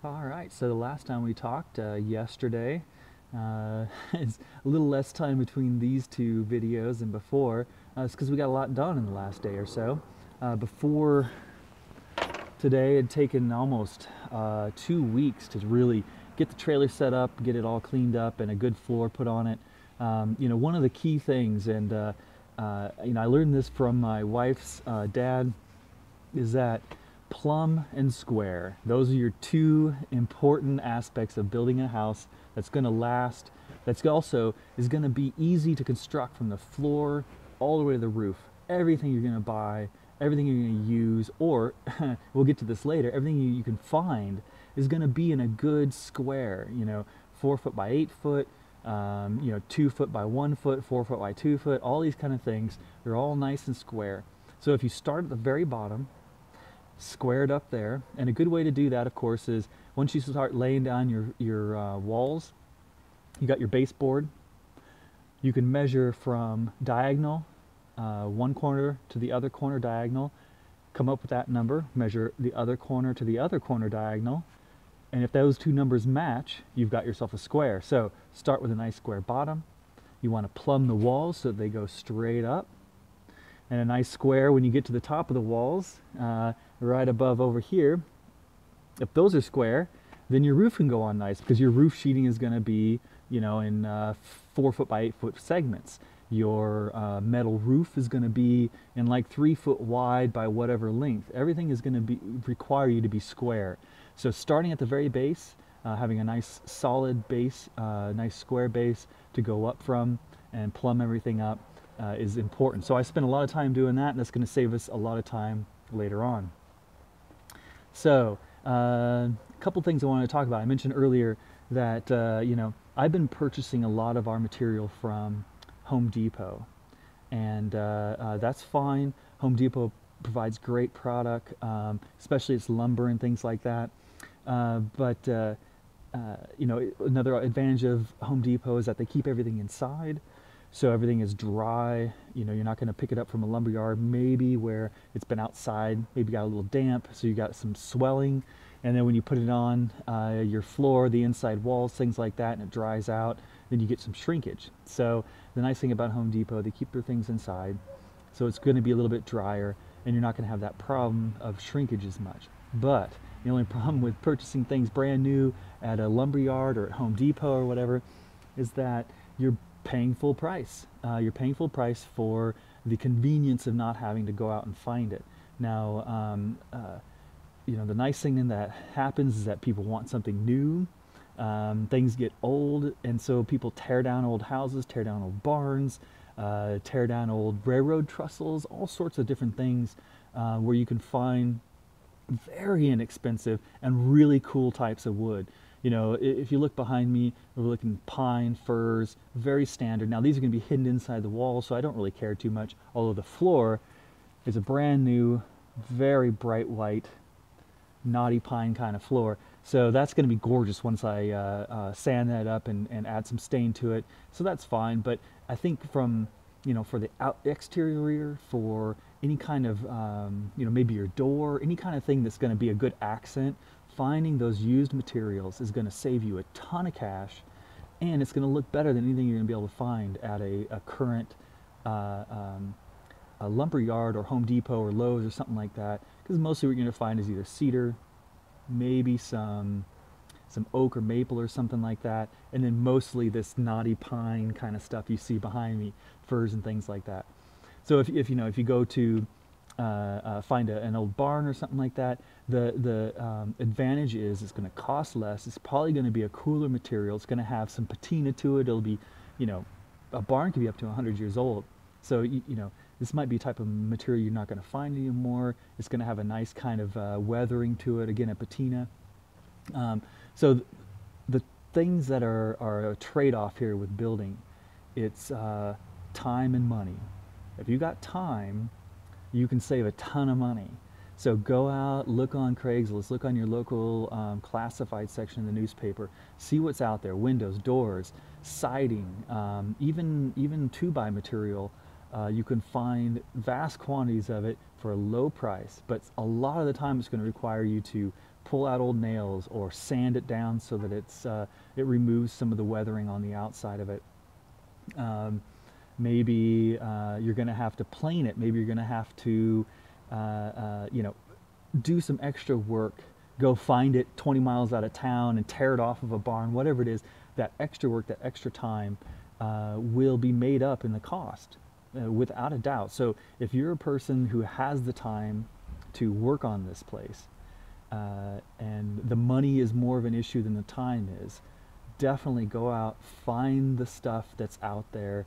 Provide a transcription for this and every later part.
All right, so the last time we talked, yesterday, it's a little less time between these two videos than before. It's because we got a lot done in the last day or so. Before today, it had taken almost 2 weeks to really get the trailer set up, get it all cleaned up, and a good floor put on it. One of the key things, and I learned this from my wife's dad, is that plumb and square, those are your two important aspects of building a house that's going to last, that's also is going to be easy to construct from the floor all the way to the roof. Everything you're going to buy, everything you're going to use, or we'll get to this later, everything you can find is going to be in a good square, 4 foot by 8 foot, 2 foot by 1 foot, 4 foot by 2 foot, all these kind of things. They're all nice and square. So if you start at the very bottom, squared up there, and a good way to do that, of course, is once you start laying down your walls, you got your baseboard. You can measure from diagonal, one corner to the other corner diagonal, come up with that number, measure the other corner to the other corner diagonal, and if those two numbers match, you've got yourself a square. So start with a nice square bottom. You want to plumb the walls so they go straight up, and a nice square when you get to the top of the walls, right above over here. If those are square, then your roof can go on nice because your roof sheeting is going to be, in 4 foot by 8 foot segments. Your metal roof is going to be in like 3 foot wide by whatever length. Everything is going to be require you to be square. So starting at the very base, having a nice solid base, nice square base to go up from and plumb everything up is important. So I spent a lot of time doing that, and that's going to save us a lot of time later on. So a couple things I wanted to talk about. I mentioned earlier that I've been purchasing a lot of our material from Home Depot, and that's fine. Home Depot provides great product, especially its lumber and things like that. But another advantage of Home Depot is that they keep everything inside, so everything is dry. You're not going to pick it up from a lumber yard, maybe where it's been outside, maybe got a little damp, so you got some swelling, and then when you put it on your floor, the inside walls, things like that, and it dries out, then you get some shrinkage. So the nice thing about Home Depot, they keep their things inside, so it's going to be a little bit drier, and you're not going to have that problem of shrinkage as much. But the only problem with purchasing things brand new at a lumber yard or at Home Depot or whatever is that you're paying full price. You're paying full price for the convenience of not having to go out and find it. Now, the nice thing that happens is that people want something new. Things get old, and so people tear down old houses, tear down old barns, tear down old railroad trestles, all sorts of different things where you can find very inexpensive and really cool types of wood. If you look behind me, we're looking pine, firs, very standard. Now these are going to be hidden inside the wall, so I don't really care too much, although the floor is a brand new, very bright white, knotty pine kind of floor. So that's going to be gorgeous once I sand that up and add some stain to it. So that's fine, but I think from, for the exterior, for any kind of, maybe your door, any kind of thing that's going to be a good accent, finding those used materials is going to save you a ton of cash, and it's going to look better than anything you're going to be able to find at a current a lumber yard or Home Depot or Lowe's or something like that, because mostly what you're going to find is either cedar, maybe some oak or maple or something like that, and then mostly this knotty pine kind of stuff you see behind me, firs and things like that. So if you go to find an old barn or something like that, the advantage is it's going to cost less. It's probably going to be a cooler material. It's going to have some patina to it. It'll be, a barn can be up to 100 years old. So this might be a type of material you're not going to find anymore. It's going to have a nice kind of weathering to it. Again, a patina. So the things that are a trade-off here with building, it's time and money. If you got time, you can save a ton of money. So go out, look on Craigslist, look on your local classified section in the newspaper, see what's out there, windows, doors, siding, even 2-by material. You can find vast quantities of it for a low price, but a lot of the time it's going to require you to pull out old nails or sand it down so that it removes some of the weathering on the outside of it. Maybe you're going to have to plane it. Maybe you're going to have to, you know, do some extra work. Go find it 20 miles out of town and tear it off of a barn. Whatever it is, that extra work, that extra time, will be made up in the cost, without a doubt. So if you're a person who has the time to work on this place, and the money is more of an issue than the time is, definitely go out, find the stuff that's out there,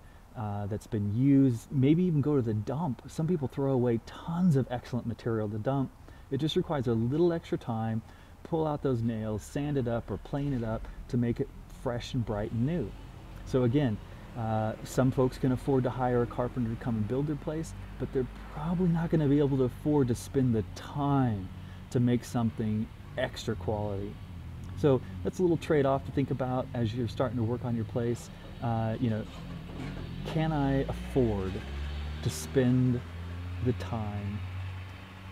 that's been used. Maybe even go to the dump. Some people throw away tons of excellent material to dump. It just requires a little extra time. Pull out those nails, sand it up or plane it up to make it fresh and bright and new. So again, some folks can afford to hire a carpenter to come and build their place, but they're probably not going to be able to afford to spend the time to make something extra quality. So that's a little trade-off to think about as you're starting to work on your place. You know, can I afford to spend the time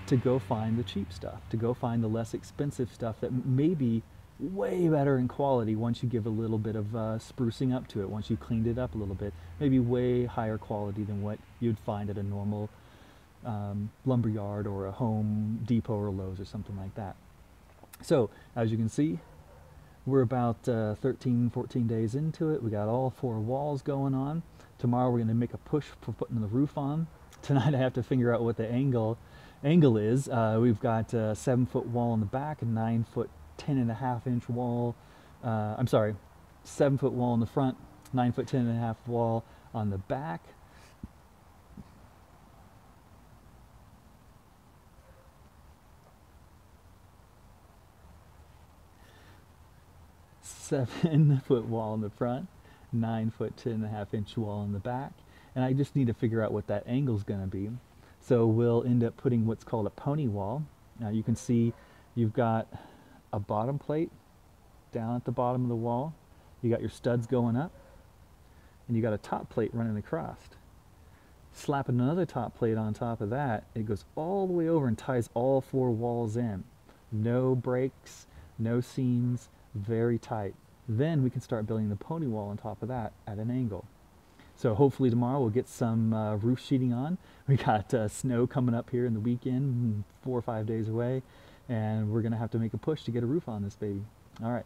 to go find the cheap stuff, to go find the less expensive stuff that may be way better in quality once you give a little bit of sprucing up to it, once you cleaned it up a little bit, maybe way higher quality than what you'd find at a normal lumber yard or a Home Depot or Lowe's or something like that. So as you can see, we're about 13, 14 days into it. We got all 4 walls going on. Tomorrow we're going to make a push for putting the roof on. Tonight I have to figure out what the angle is. We've got a 7-foot wall in the back, a 9-foot 10.5-inch wall. I'm sorry, 7-foot wall in the front, 9-foot 10.5 wall on the back. Seven-foot wall in the front, 9-foot 10.5-inch wall in the back, and I just need to figure out what that angle is going to be. So we'll end up putting what's called a pony wall. Now you can see you've got a bottom plate down at the bottom of the wall. You got your studs going up, and you got a top plate running across. Slapping another top plate on top of that, it goes all the way over and ties all 4 walls in. No breaks, no seams, very tight. Then we can start building the pony wall on top of that at an angle. So hopefully tomorrow we'll get some roof sheeting on. We got snow coming up here in the weekend, 4 or 5 days away, and we're going to have to make a push to get a roof on this baby. All right.